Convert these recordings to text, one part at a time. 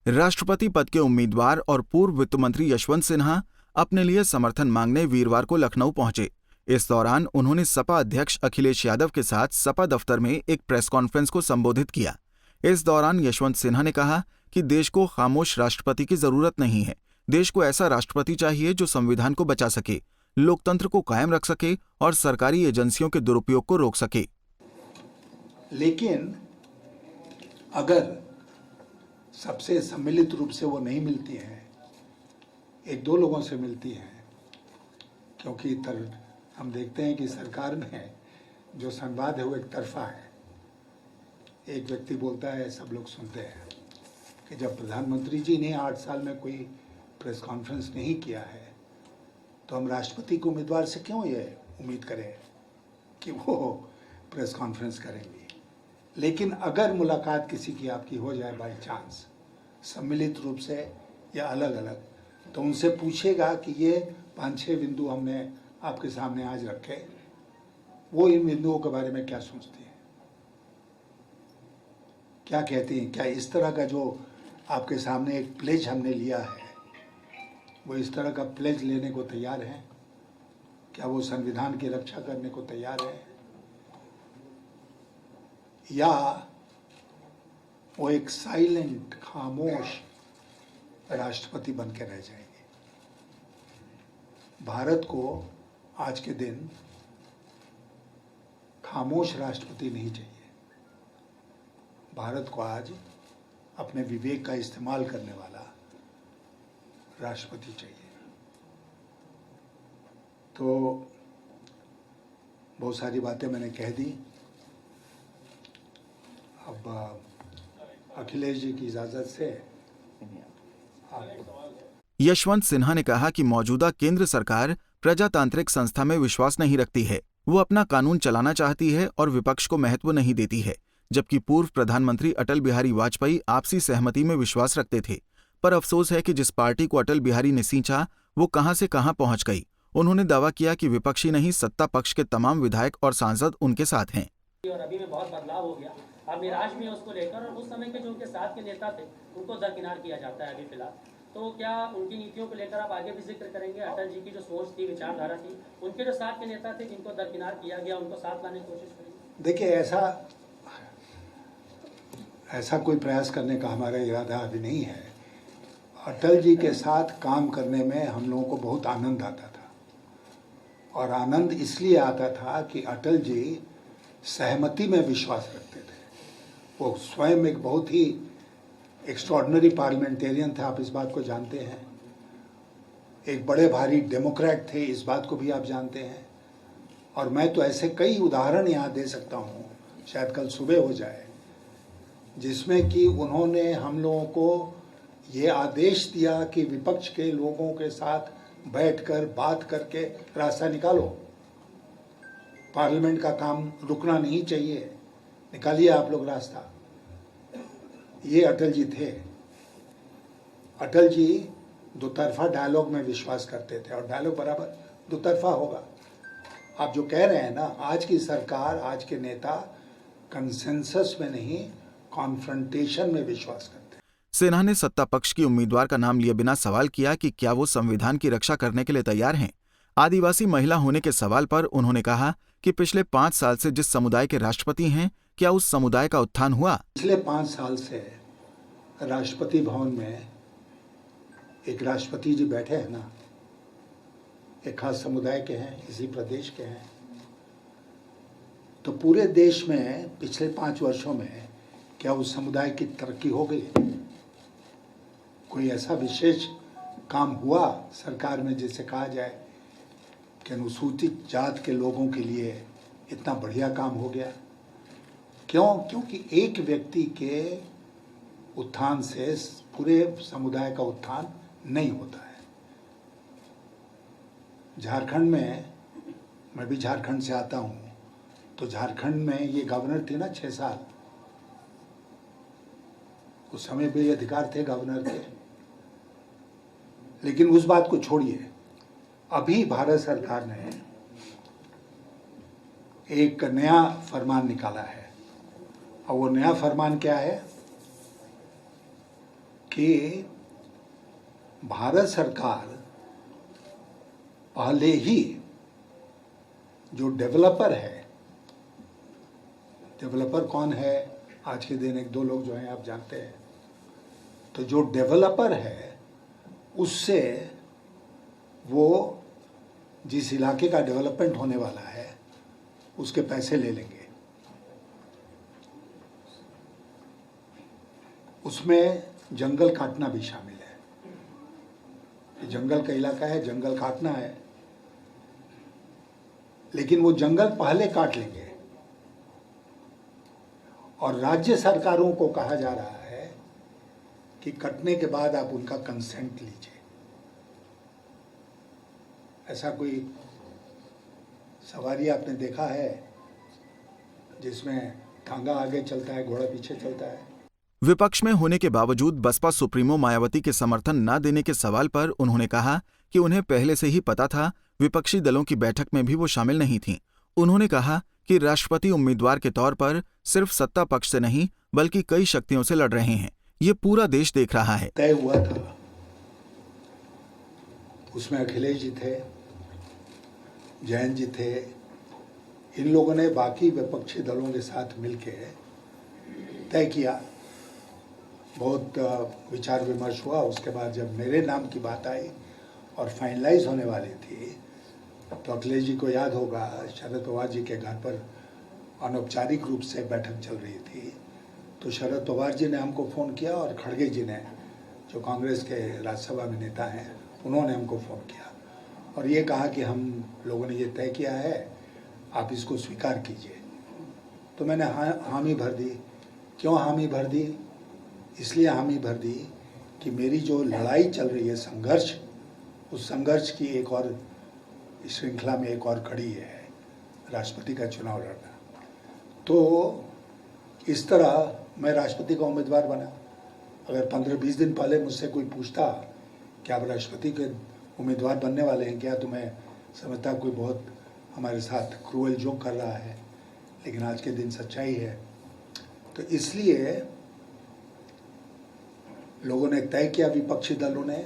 राष्ट्रपति पद के उम्मीदवार और पूर्व वित्त मंत्री यशवंत सिन्हा अपने लिए समर्थन मांगने वीरवार को लखनऊ पहुंचे। इस दौरान उन्होंने सपा अध्यक्ष अखिलेश यादव के साथ सपा दफ्तर में एक प्रेस कॉन्फ्रेंस को संबोधित किया। इस दौरान यशवंत सिन्हा ने कहा कि देश को खामोश राष्ट्रपति की जरूरत नहीं है। देश को ऐसा राष्ट्रपति चाहिए जो संविधान को बचा सके, लोकतंत्र को कायम रख सके और सरकारी एजेंसियों के दुरुपयोग को रोक सके। लेकिन अगर सबसे सम्मिलित रूप से वो नहीं मिलती हैं, एक दो लोगों से मिलती हैं, क्योंकि हम देखते हैं कि सरकार में जो संवाद है वो एक तरफा है। एक व्यक्ति बोलता है, सब लोग सुनते हैं कि जब प्रधानमंत्री जी ने 8 साल में कोई प्रेस कॉन्फ्रेंस नहीं किया है तो हम राष्ट्रपति के उम्मीदवार से क्यों ये उम्मीद करें कि वो प्रेस कॉन्फ्रेंस करेंगे। लेकिन अगर मुलाकात किसी की आपकी हो जाए बाई चांस, सम्मिलित रूप से या अलग अलग, तो उनसे पूछेगा कि ये 5-6 बिंदु हमने आपके सामने आज रखे, वो इन बिंदुओं के बारे में क्या सोचती हैं, क्या कहती हैं। क्या इस तरह का जो आपके सामने एक प्लेज हमने लिया है, वो इस तरह का प्लेज लेने को तैयार हैं? क्या वो संविधान की रक्षा करने को तैयार है, या वो एक साइलेंट खामोश राष्ट्रपति बन के रह जाएंगे। भारत को आज के दिन खामोश राष्ट्रपति नहीं चाहिए। भारत को आज अपने विवेक का इस्तेमाल करने वाला राष्ट्रपति चाहिए। तो बहुत सारी बातें मैंने कह दी। अब अखिलेश जी की इजाजत से यशवंत सिन्हा ने कहा कि मौजूदा केंद्र सरकार प्रजातांत्रिक संस्था में विश्वास नहीं रखती है। वो अपना कानून चलाना चाहती है और विपक्ष को महत्व नहीं देती है। जबकि पूर्व प्रधानमंत्री अटल बिहारी वाजपेयी आपसी सहमति में विश्वास रखते थे। पर अफसोस है कि जिस पार्टी को अटल बिहारी ने सींचा वो कहां से कहां पहुंच गई। उन्होंने दावा किया कि विपक्षी नहीं, सत्ता पक्ष के तमाम विधायक और सांसद उनके साथ हैं। और अभी में बहुत बदलाव हो गया। अब निराश भी है उसको लेकर, और उस समय के जो उनके साथ के नेता थे उनको दरकिनार किया जाता है अभी फिलहाल। तो क्या उनकी नीतियों को लेकर आप आगे भी जिक्र करेंगे? अटल जी की जो सोच थी, विचारधारा थी, उनके जो साथ के नेता थे जिनको दरकिनार किया गया, उनको साथ लाने की कोशिश करेंगे? देखिए, ऐसा कोई प्रयास करने का हमारा इरादा अभी नहीं है। अटल जी के साथ काम करने में हम लोगों को बहुत आनंद आता था, और आनंद इसलिए आता था कि अटल जी सहमति में विश्वास रखते थे। वो स्वयं एक बहुत ही एक्स्ट्रॉर्डिनरी पार्लियामेंटेरियन थे, आप इस बात को जानते हैं। एक बड़े भारी डेमोक्रेट थे, इस बात को भी आप जानते हैं। और मैं तो ऐसे कई उदाहरण यहाँ दे सकता हूँ, शायद कल सुबह हो जाए, जिसमें कि उन्होंने हम लोगों को ये आदेश दिया कि विपक्ष के लोगों के साथ बैठकर बात करके रास्ता निकालो, पार्लियामेंट का काम रुकना नहीं चाहिए, निकालिए आप लोग रास्ता। ये अटल जी थे। अटल जी दो तरफा डायलॉग में विश्वास करते थे, और डायलॉग बराबर दो तरफा होगा। आप जो कह रहे हैं ना, आज की सरकार, आज के नेता कंसेंसस में नहीं, कॉन्फ्रंटेशन में विश्वास करते हैं। सिन्हा ने सत्ता पक्ष की उम्मीदवार का नाम लिए बिना सवाल किया कि क्या वो संविधान की रक्षा करने के लिए तैयार हैं। आदिवासी महिला होने के सवाल पर उन्होंने कहा कि पिछले 5 साल से जिस समुदाय के राष्ट्रपति हैं, क्या उस समुदाय का उत्थान हुआ? पिछले 5 साल से राष्ट्रपति भवन में एक राष्ट्रपति जी बैठे हैं ना, एक खास समुदाय के हैं, इसी प्रदेश के हैं। तो पूरे देश में पिछले 5 वर्षों में क्या उस समुदाय की तरक्की हो गई? कोई ऐसा विशेष काम हुआ सरकार में जिसे कहा जाए कि अनुसूचित जात के लोगों के लिए इतना बढ़िया काम हो गया? क्यों? क्योंकि एक व्यक्ति के उत्थान से पूरे समुदाय का उत्थान नहीं होता है। झारखंड में, मैं भी झारखंड से आता हूँ, तो झारखंड में ये गवर्नर थे ना 6 साल, उस समय भी अधिकार थे गवर्नर के। लेकिन उस बात को छोड़िए, अभी भारत सरकार ने एक नया फरमान निकाला है, और वो नया फरमान क्या है कि भारत सरकार पहले ही जो डेवलपर है, डेवलपर कौन है आज के दिन, एक दो लोग जो हैं आप जानते हैं, तो जो डेवलपर है उससे वो जिस इलाके का डेवलपमेंट होने वाला है उसके पैसे ले लेंगे। उसमें जंगल काटना भी शामिल है। ये जंगल का इलाका है, जंगल काटना है, लेकिन वो जंगल पहले काट लेंगे और राज्य सरकारों को कहा जा रहा है कि कटने के बाद आप उनका कंसेंट लीजिए। ऐसा कोई सवारी आपने देखा है जिसमें टांगा आगे चलता है, घोड़ा पीछे चलता है? विपक्ष में होने के बावजूद बसपा सुप्रीमो मायावती के समर्थन न देने के सवाल पर उन्होंने कहा कि उन्हें पहले से ही पता था, विपक्षी दलों की बैठक में भी वो शामिल नहीं थीं। उन्होंने कहा कि राष्ट्रपति उम्मीदवार के तौर पर सिर्फ सत्ता पक्ष से नहीं बल्कि कई शक्तियों से लड़ रहे हैं। ये पूरा देश देख रहा है। तय हुआ था, उसमें अखिलेश जी थे, जयंत जी थे, इन लोगों ने बाकी विपक्षी दलों के साथ मिलकर तय किया। बहुत विचार विमर्श हुआ। उसके बाद जब मेरे नाम की बात आई और फाइनलाइज होने वाली थी, तो अखिलेश जी को याद होगा शरद पवार जी के घर पर अनौपचारिक रूप से बैठक चल रही थी। तो शरद पवार जी ने हमको फ़ोन किया और खड़गे जी ने, जो कांग्रेस के राज्यसभा में नेता हैं, उन्होंने हमको फ़ोन किया और ये कहा कि हम लोगों ने ये तय किया है, आप इसको स्वीकार कीजिए। तो मैंने हामी भर दी। क्यों हामी भर दी? इसलिए हामी भर दी कि मेरी जो लड़ाई चल रही है, संघर्ष, उस संघर्ष की एक और श्रृंखला में एक और कड़ी है राष्ट्रपति का चुनाव लड़ना। तो इस तरह मैं राष्ट्रपति का उम्मीदवार बना। अगर 15-20 दिन पहले मुझसे कोई पूछता कि आप राष्ट्रपति के उम्मीदवार बनने वाले हैं क्या, तो मैं समझता कोई बहुत हमारे साथ क्रूअल जोक कर रहा है, लेकिन आज के दिन सच्चाई है। तो इसलिए लोगों ने तय किया, विपक्षी दलों ने।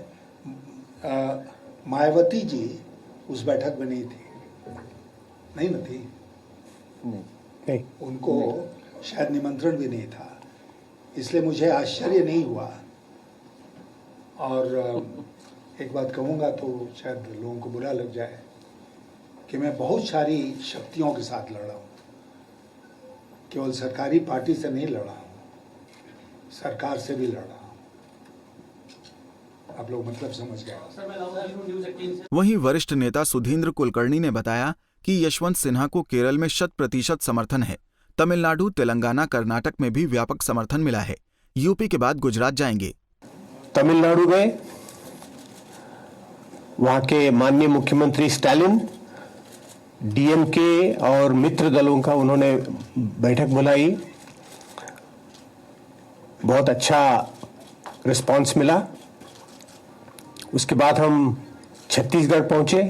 मायावती जी उस बैठक में नहीं थी, नहीं न थी, नहीं, उनको शायद निमंत्रण भी नहीं था, इसलिए मुझे आश्चर्य नहीं हुआ। और एक बात कहूँगा तो शायद लोगों को बुरा लग जाए कि मैं बहुत सारी शक्तियों के साथ लड़ा हूँ, केवल सरकारी पार्टी से नहीं लड़ा हूँ, सरकार से भी लड़ा हूँ। आप लोग मतलब समझ गए। वहीं वरिष्ठ नेता सुधींद्र कुलकर्णी ने बताया कि यशवंत सिन्हा को केरल में 100% समर्थन है। तमिलनाडु, तेलंगाना, कर्नाटक में भी व्यापक समर्थन मिला है। यूपी के बाद गुजरात जाएंगे। तमिलनाडु में वहां के माननीय मुख्यमंत्री स्टालिन, डीएमके और मित्र दलों का उन्होंने बैठक बुलाई। बहुत अच्छा रिस्पांस मिला। उसके बाद हम छत्तीसगढ़ पहुंचे।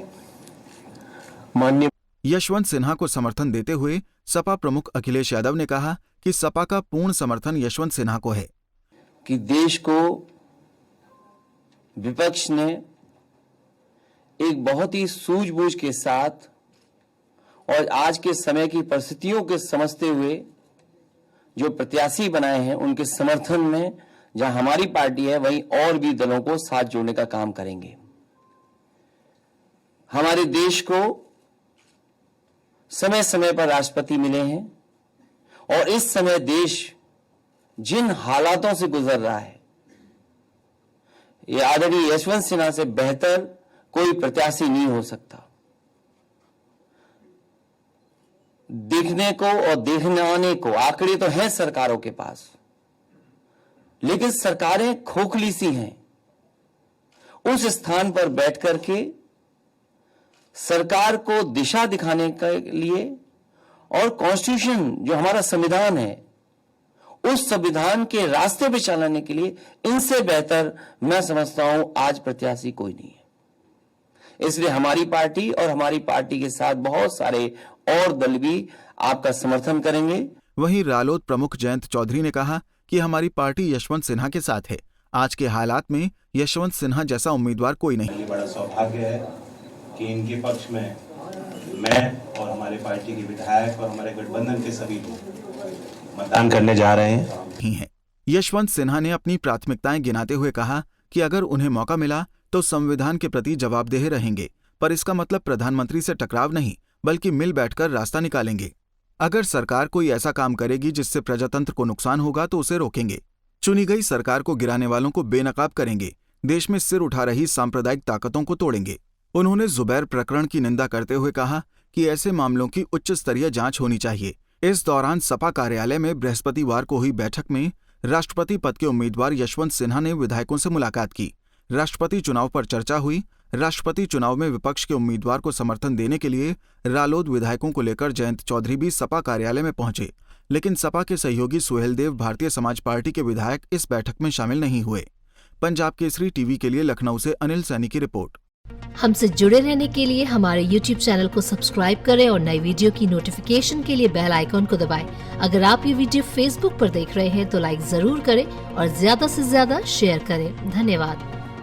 माननीय यशवंत सिन्हा को समर्थन देते हुए सपा प्रमुख अखिलेश यादव ने कहा कि सपा का पूर्ण समर्थन यशवंत सिन्हा को है। कि देश को विपक्ष ने एक बहुत ही सूझबूझ के साथ और आज के समय की परिस्थितियों के समझते हुए जो प्रत्याशी बनाए हैं, उनके समर्थन में जहां हमारी पार्टी है वहीं और भी दलों को साथ जोड़ने का काम करेंगे। हमारे देश को समय समय पर राष्ट्रपति मिले हैं और इस समय देश जिन हालातों से गुजर रहा है, ये आदरणीय यशवंत सिन्हा से बेहतर कोई प्रत्याशी नहीं हो सकता। देखने को और देखने आने को आंकड़े तो हैं सरकारों के पास, लेकिन सरकारें खोखली सी हैं। उस स्थान पर बैठ करके सरकार को दिशा दिखाने के लिए और कॉन्स्टिट्यूशन जो हमारा संविधान है, उस संविधान के रास्ते पे चलाने के लिए इनसे बेहतर मैं समझता हूं आज प्रत्याशी कोई नहीं है। इसलिए हमारी पार्टी और हमारी पार्टी के साथ बहुत सारे और दल भी आपका समर्थन करेंगे। वहीं रालोद प्रमुख जयंत चौधरी ने कहा कि हमारी पार्टी यशवंत सिन्हा के साथ है। आज के हालात में यशवंत सिन्हा जैसा उम्मीदवार कोई नहीं। ये बड़ा सौभाग्य है कि इनके पक्ष में मैं और हमारे पार्टी के विधायक और हमारे गठबंधन के सभी लोग मतदान करने जा रहे हैं। यशवंत सिन्हा ने अपनी प्राथमिकताएं गिनाते हुए कहा कि अगर उन्हें मौका मिला तो संविधान के प्रति जवाबदेह रहेंगे, पर इसका मतलब प्रधानमंत्री से टकराव नहीं बल्कि मिल बैठकर रास्ता निकालेंगे। अगर सरकार कोई ऐसा काम करेगी जिससे प्रजातंत्र को नुकसान होगा तो उसे रोकेंगे। चुनी गई सरकार को गिराने वालों को बेनकाब करेंगे। देश में सिर उठा रही सांप्रदायिक ताकतों को तोड़ेंगे। उन्होंने जुबैर प्रकरण की निंदा करते हुए कहा कि ऐसे मामलों की उच्च स्तरीय जांच होनी चाहिए। इस दौरान सपा कार्यालय में बृहस्पतिवार को हुई बैठक में राष्ट्रपति पद के उम्मीदवार यशवंत सिन्हा ने विधायकों से मुलाकात की। राष्ट्रपति चुनाव पर चर्चा हुई। राष्ट्रपति चुनाव में विपक्ष के उम्मीदवार को समर्थन देने के लिए रालोद विधायकों को लेकर जयंत चौधरी भी सपा कार्यालय में पहुंचे, लेकिन सपा के सहयोगी सुहेल देव भारतीय समाज पार्टी के विधायक इस बैठक में शामिल नहीं हुए। पंजाब केसरी टीवी के लिए लखनऊ से अनिल सैनी की रिपोर्ट। हमसे जुड़े रहने के लिए हमारे YouTube चैनल को सब्सक्राइब करें और नई वीडियो की नोटिफिकेशन के लिए बेल आइकॉन को दबाएं। अगर आप ये वीडियो Facebook पर देख रहे हैं तो लाइक जरूर करें और ज्यादा से ज्यादा शेयर करें। धन्यवाद।